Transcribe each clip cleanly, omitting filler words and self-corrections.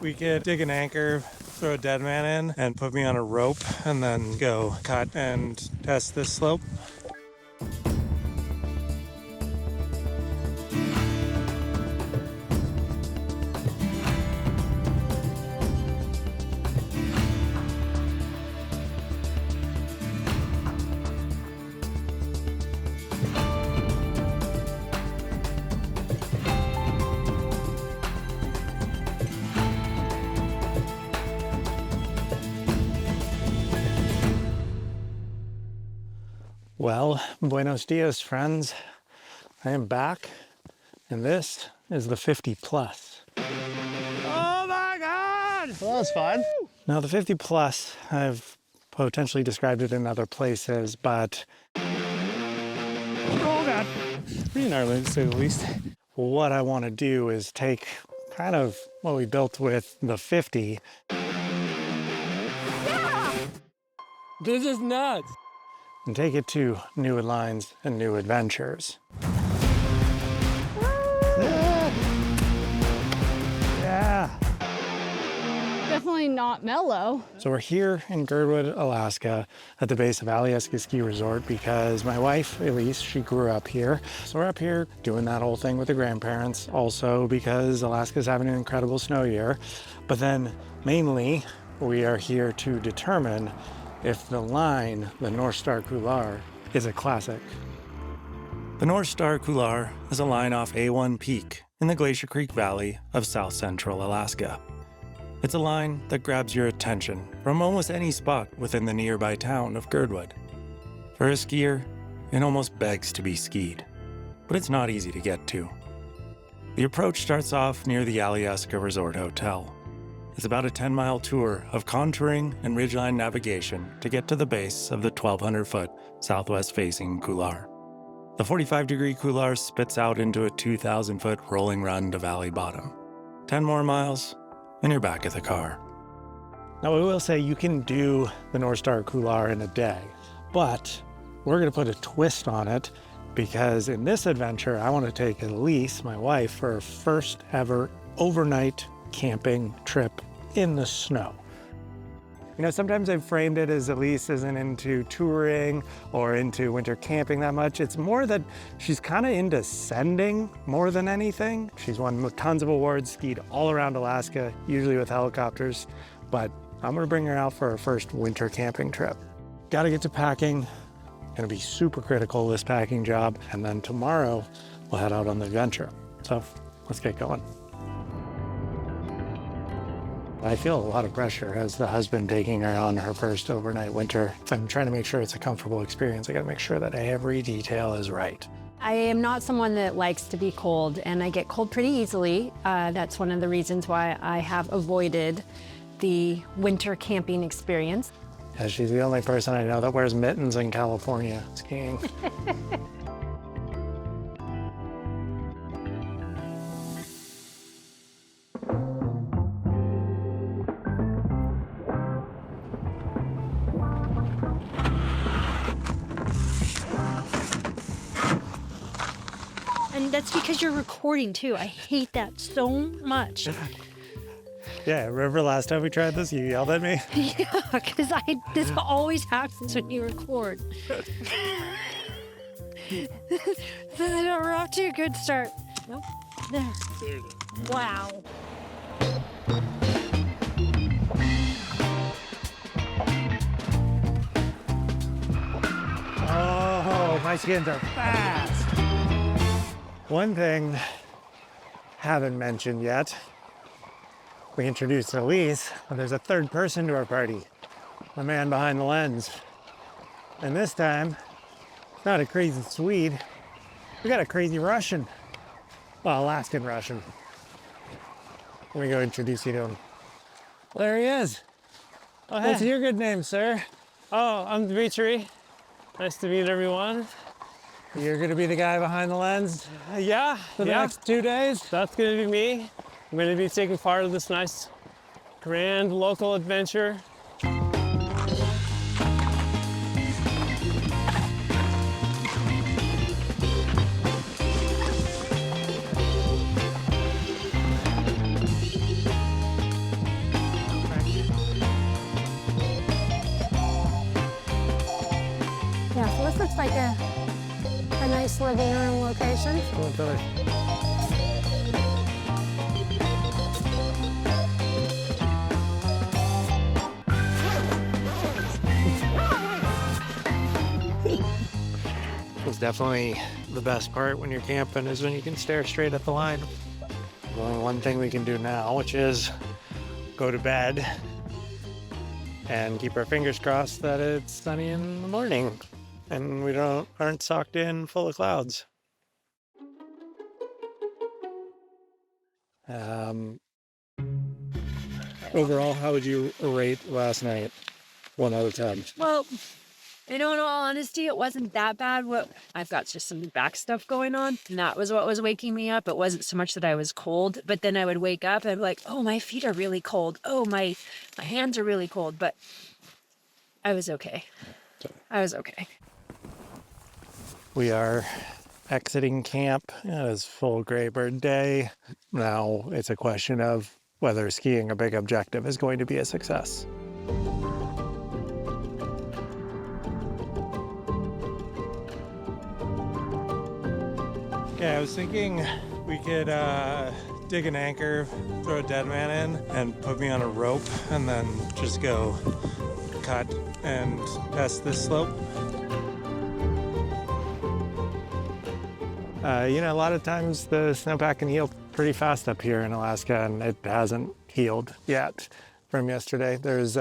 We could dig an anchor, throw a dead man in, and put me on a rope, and then go cut and test this slope. Well, buenos dias, friends. I am back, and this is the 50 plus. Oh my God! Well, that was fun. Now, the 50 plus, I've potentially described it in other places, but Oh God! Pretty gnarly, to say the least. what I want to do is take kind of what we built with the 50. This is nuts. And take it to new lines and new adventures. Yeah. Definitely not mellow. So we're here in Girdwood, Alaska at the base of Alyeska Ski Resort because my wife, Elyse, she grew up here. So we're up here doing that whole thing with the grandparents. Also because Alaska's having an incredible snow year. But then mainly we are here to determine if the line, the Northstar Couloir, is a classic. The Northstar Couloir is a line off A1 Peak in the Glacier Creek Valley of south central Alaska. It's a line that grabs your attention from almost any spot within the nearby town of Girdwood. For a skier, it almost begs to be skied, but it's not easy to get to. The approach starts off near the Alyeska Resort Hotel. It's about a 10-mile tour of contouring and ridgeline navigation to get to the base of the 1,200-foot southwest-facing couloir. The 45-degree couloir spits out into a 2,000-foot rolling run to valley bottom. 10 more miles, and you're back at the car. Now, I will say you can do the Northstar Couloir in a day, but we're going to put a twist on it because in this adventure, I want to take Elyse, my wife, for her first ever overnight camping trip in the snow. You know, sometimes I've framed it as Elyse isn't into touring or into winter camping that much. It's more that she's kind of into sending more than anything. She's won tons of awards, skied all around Alaska, usually with helicopters, but I'm gonna bring her out for her first winter camping trip. Gotta get to packing, gonna be super critical this packing job, and then tomorrow we'll head out on the adventure. So let's get going. I feel a lot of pressure as the husband taking her on her first overnight winter. I'm trying to make sure it's a comfortable experience. I gotta make sure that every detail is right. I am not someone that likes to be cold, and I get cold pretty easily. That's one of the reasons why I have avoided the winter camping experience. Yeah, she's the only person I know that wears mittens in California skiing. And that's because you're recording too. I hate that so much. Yeah, remember last time we tried this, you yelled at me? Yeah, because this always happens when you record. We're off to a good start. Nope. There. Wow. Oh, my skins are fast. One thing haven't mentioned yet. We introduced Elyse, but there's a third person to our party, the man behind the lens. And this time, it's not a crazy Swede. We got a crazy Russian. Well, Alaskan Russian. Let me go introduce you to him. There he is. Oh, hey. What's your good name, sir? Oh, I'm Dmitry. Nice to meet everyone. You're gonna be the guy behind the lens Yeah, for the next 2 days? That's gonna be me. I'm gonna be taking part of this nice, grand local adventure. like a nice living room location. It's definitely the best part when you're camping is when you can stare straight at the line. Only one thing we can do now, which is go to bed and keep our fingers crossed that it's sunny in the morning and we aren't socked in full of clouds. Overall, how would you rate last night? 1 out of 10. Well, in all honesty, it wasn't that bad. I've got just some back stuff going on, and that was what was waking me up. It wasn't so much that I was cold, but then I would wake up and I'd be like, oh, my feet are really cold. Oh, my hands are really cold, but I was okay. I was okay. We are exiting camp. It is full Graybird day. Now it's a question of whether skiing a big objective is going to be a success. Okay, I was thinking we could dig an anchor, throw a dead man in, and put me on a rope, and then just go cut and test this slope. A lot of times the snowpack can heal pretty fast up here in Alaska, and it hasn't healed yet from yesterday. There's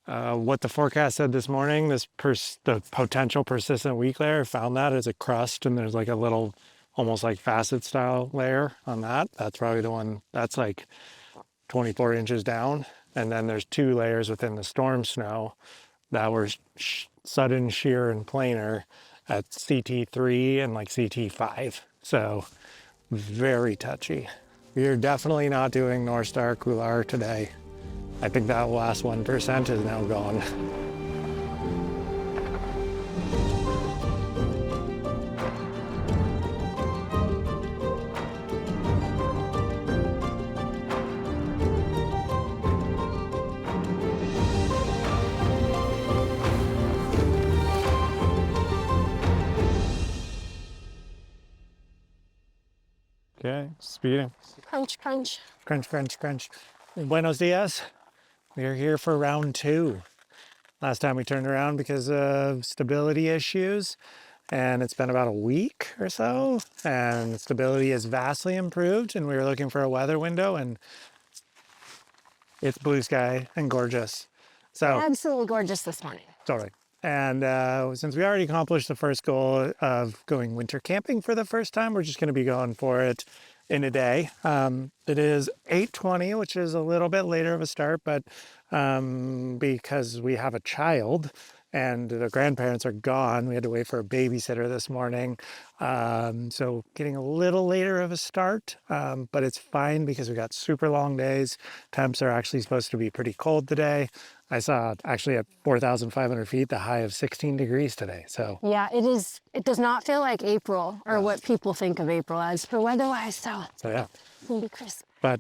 what the forecast said this morning, the potential persistent weak layer, found that as a crust, and there's like a little, almost like facet style layer on that. That's probably the one that's like 24 inches down. And then there's 2 layers within the storm snow that were sudden, sheer, and planar at CT3 and like CT5. So very touchy. We're definitely not doing Northstar Couloir today. I think that last 1% is now gone. Okay, speeding. Crunch, crunch. Crunch, crunch, crunch. Buenos dias. We are here for round 2. Last time we turned around because of stability issues, and it's been about a week or so, and stability is vastly improved, and we were looking for a weather window, and it's blue sky and gorgeous. So Absolutely gorgeous this morning. totally. And since we already accomplished the first goal of going winter camping for the first time, we're just going to be going for it in a day. It is 8:20, which is a little bit later of a start, but because we have a child and the grandparents are gone, we had to wait for a babysitter this morning. So getting a little later of a start, but it's fine because we got super long days. Temps are actually supposed to be pretty cold today. I saw actually at 4,500 feet, the high of 16 degrees today. So Yeah, it is. It does not feel like April or what people think of April as for weather-wise, so yeah, it's gonna be crisp. but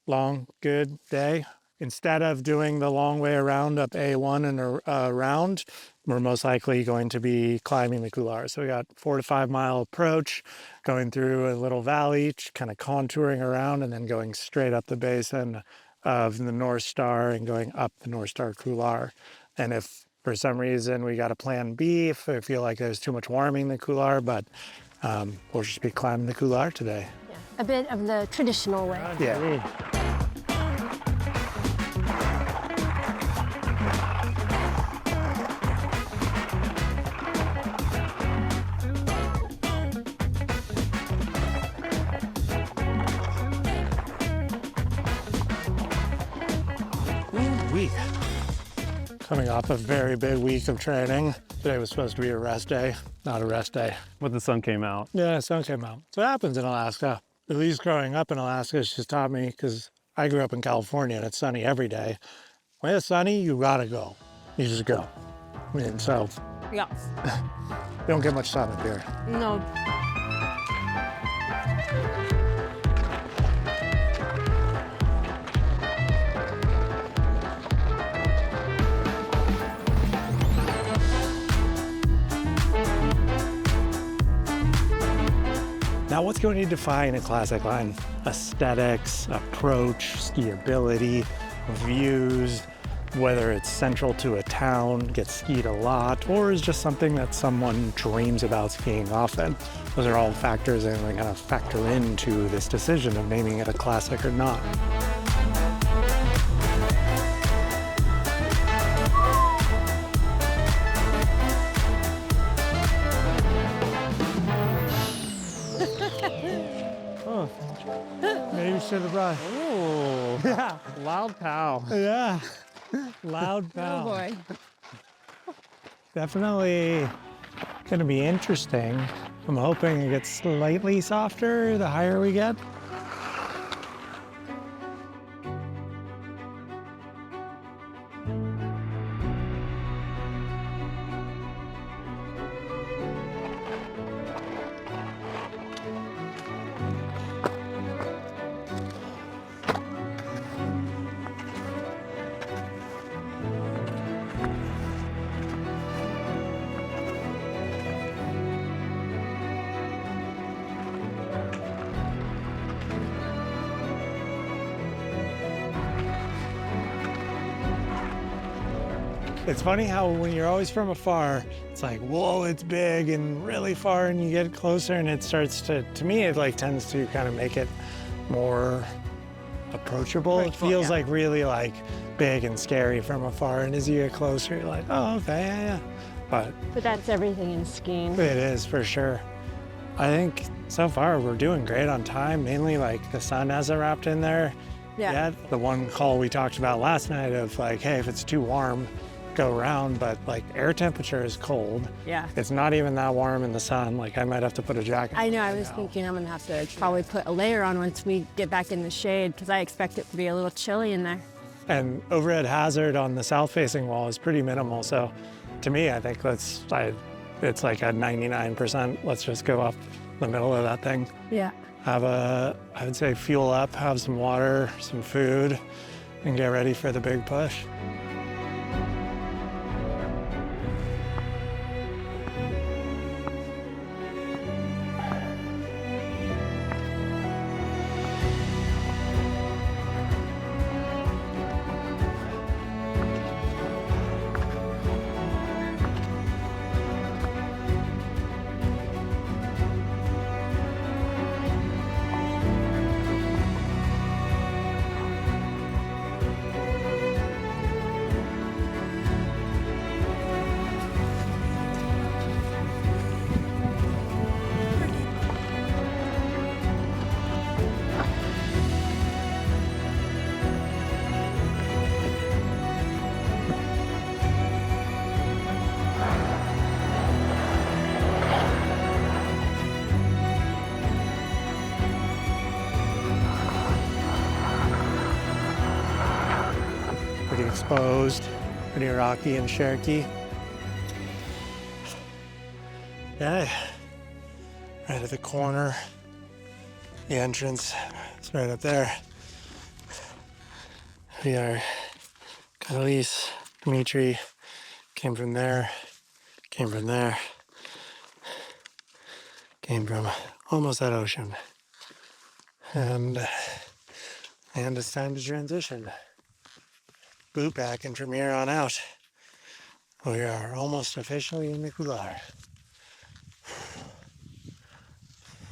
long, good day. Instead of doing the long way around up A1 and around, we're most likely going to be climbing the couloir. So we got 4 to 5 mile approach, going through a little valley, kind of contouring around, and then going straight up the basin of the Northstar and going up the Northstar Couloir. And if for some reason we got a plan B, if I feel like there's too much warming in the couloir, but we'll just be climbing the couloir today. A bit of the traditional way. Yeah. Week. Coming off a very big week of training. Today was supposed to be a rest day, not a rest day. But the sun came out. Yeah, the sun came out. So it happens in Alaska. At least growing up in Alaska, she's taught me, because I grew up in California and it's sunny every day. When it's sunny, you gotta go. You just go. I mean, so Yeah. you don't get much sun up here. No. Now, what's going to define a classic line? Aesthetics, approach, skiability, views, whether it's central to a town, gets skied a lot, or is just something that someone dreams about skiing often. Those are all factors that kind of factor into this decision of naming it a classic or not. Oh, maybe should have brought. Oh, yeah, loud pow. Yeah, loud Oh bow. boy. Definitely gonna be interesting. I'm hoping it gets slightly softer the higher we get. It's funny how when you're always from afar, it's like, whoa, it's big and really far, and you get closer and it starts to me, it like tends to kind of make it more approachable. It feels like really like big and scary from afar, and as you get closer, you're like, oh, okay, yeah. But that's everything in skiing. it is for sure. I think so far we're doing great on time, mainly like the sun hasn't wrapped in there yet. The one call we talked about last night of like, hey, if it's too warm, go around, but like air temperature is cold. Yeah. It's not even that warm in the sun. Like I might have to put a jacket. I know, I was thinking I'm gonna have to probably put a layer on once we get back in the shade because I expect it to be a little chilly in there. And overhead hazard on the south facing wall is pretty minimal. So to me, I think it's like a 99%. Let's just go up the middle of that thing. Yeah. I would say fuel up, have some water, some food, and get ready for the big push. Pretty exposed, pretty rocky and sharky. Yeah, right at the corner. The entrance is right up there. We are Elyse, Dimitri, came from there, came from there, came from almost that ocean. And it's time to transition. Boot back, and from here on out, we are almost officially in the couloir.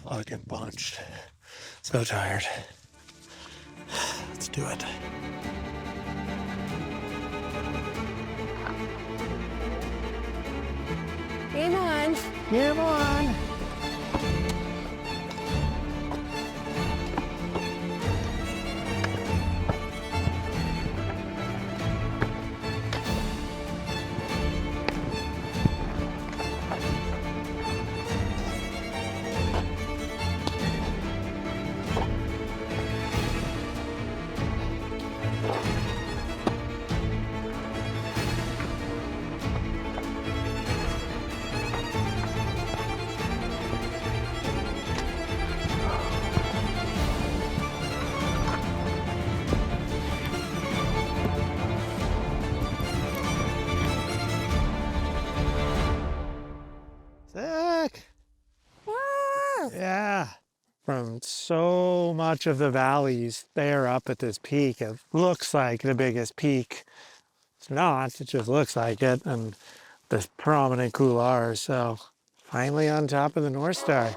Fucking punched. So tired. Let's do it. Game on. Come on. so much of the valleys there up at this peak. It looks like the biggest peak. It's not, it just looks like it, and this prominent couloir. So finally on top of the Northstar.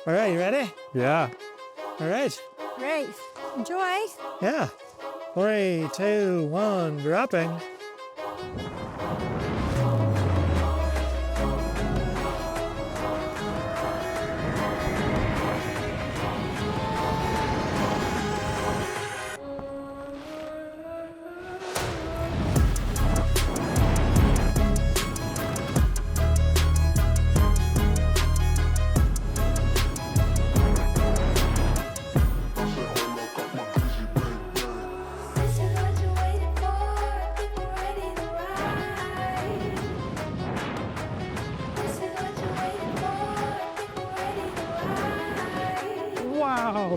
All right, you ready? Yeah. All right. Great. Enjoy. Yeah. 3, 2, 1, dropping. Wow.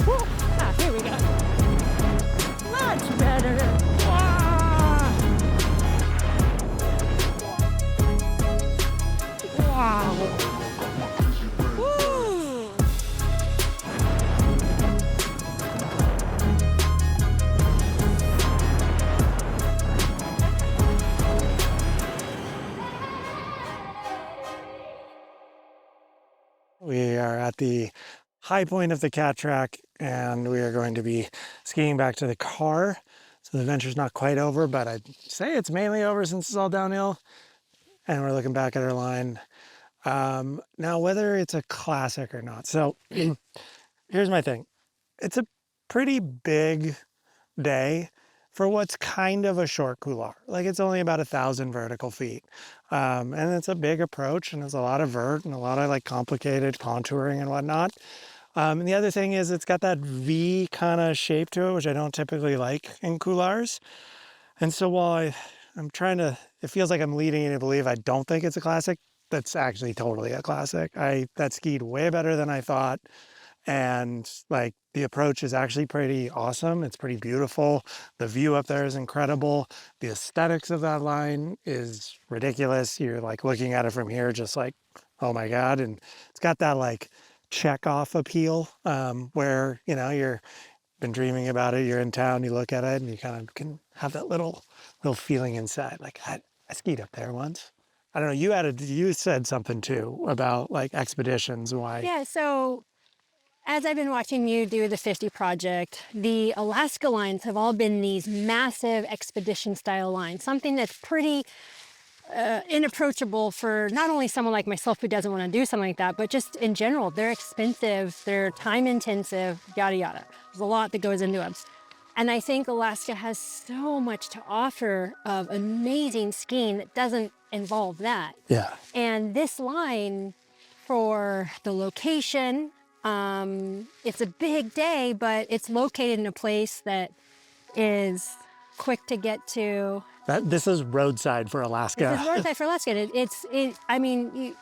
Woo. Ah, here we go. Much better. Wow. Woo. We are at the high point of the cat track, and we are going to be skiing back to the car. So the adventure's not quite over, but I'd say it's mainly over since it's all downhill. And we're looking back at our line. Now, whether it's a classic or not. So here's my thing. It's a pretty big day for what's kind of a short couloir. Like, it's only about 1,000 vertical feet. And it's a big approach, and there's a lot of vert and a lot of like complicated contouring and whatnot. And the other thing is it's got that V kind of shape to it, which I don't typically like in couloirs. And so while I'm trying to, it feels like I'm leading you to believe I don't think it's a classic. That's actually totally a classic. That skied way better than I thought. And like, the approach is actually pretty awesome. It's pretty beautiful. The view up there is incredible. The aesthetics of that line is ridiculous. You're like looking at it from here, just like, oh my God. And it's got that like check off appeal, where, you know, you're been dreaming about it. You're in town, you look at it and you kind of can have that little feeling inside. Like, I skied up there once. I don't know. You said something too about like expeditions and why. Yeah, so as I've been watching you do the 50 project, the Alaska lines have all been these massive expedition style lines, something that's pretty inapproachable for not only someone like myself who doesn't want to do something like that, but just in general. They're expensive, they're time intensive, yada, yada. There's a lot that goes into them. And I think Alaska has so much to offer of amazing skiing that doesn't involve that. Yeah. And this line, for the location, it's a big day, but it's located in a place that is quick to get to. This is roadside for Alaska. This is roadside for Alaska. I mean,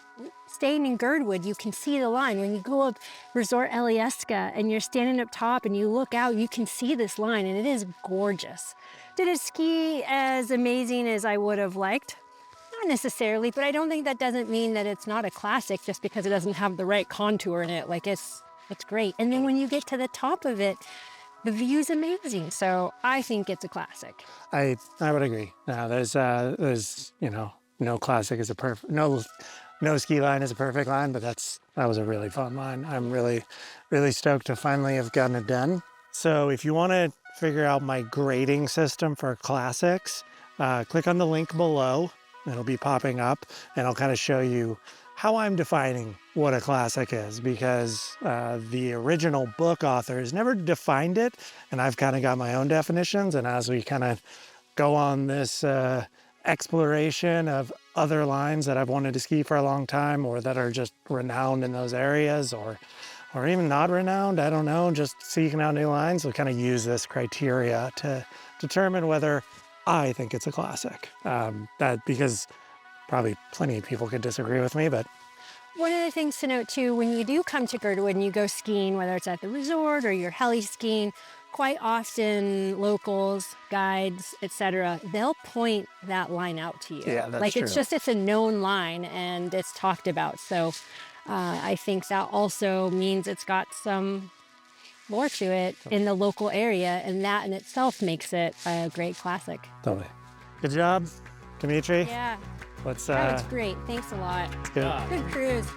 staying in Girdwood, you can see the line. When you go up Resort Alyeska and you're standing up top and you look out, you can see this line, and it is gorgeous. Did it ski as amazing as I would have liked? Not necessarily, but I don't think that doesn't mean that it's not a classic just because it doesn't have the right contour in it. Like, it's great. And then when you get to the top of it, the view's amazing. So I think it's a classic. I would agree. There's you know, no classic is a perfect, no ski line is a perfect line, but that was a really fun line. I'm really, really stoked to finally have gotten it done. So if you want to figure out my grading system for classics, click on the link below. It'll be popping up, and I'll kind of show you how I'm defining what a classic is, because the original book authors never defined it, and I've kind of got my own definitions. And as we kind of go on this exploration of other lines that I've wanted to ski for a long time, or that are just renowned in those areas, or even not renowned, I don't know, just seeking out new lines, we'll kind of use this criteria to determine whether I think it's a classic. Because probably plenty of people could disagree with me, but. One of the things to note too, when you do come to Girdwood and you go skiing, whether it's at the resort or you're heli skiing, quite often locals, guides, etc., they'll point that line out to you. Yeah, that's like true. it's a known line and it's talked about. So I think that also means it's got some more to it in the local area, and that in itself makes it a great classic. Totally. Good job, Dimitri. Yeah, Let's that was great. Thanks a lot. let's go. Good cruise.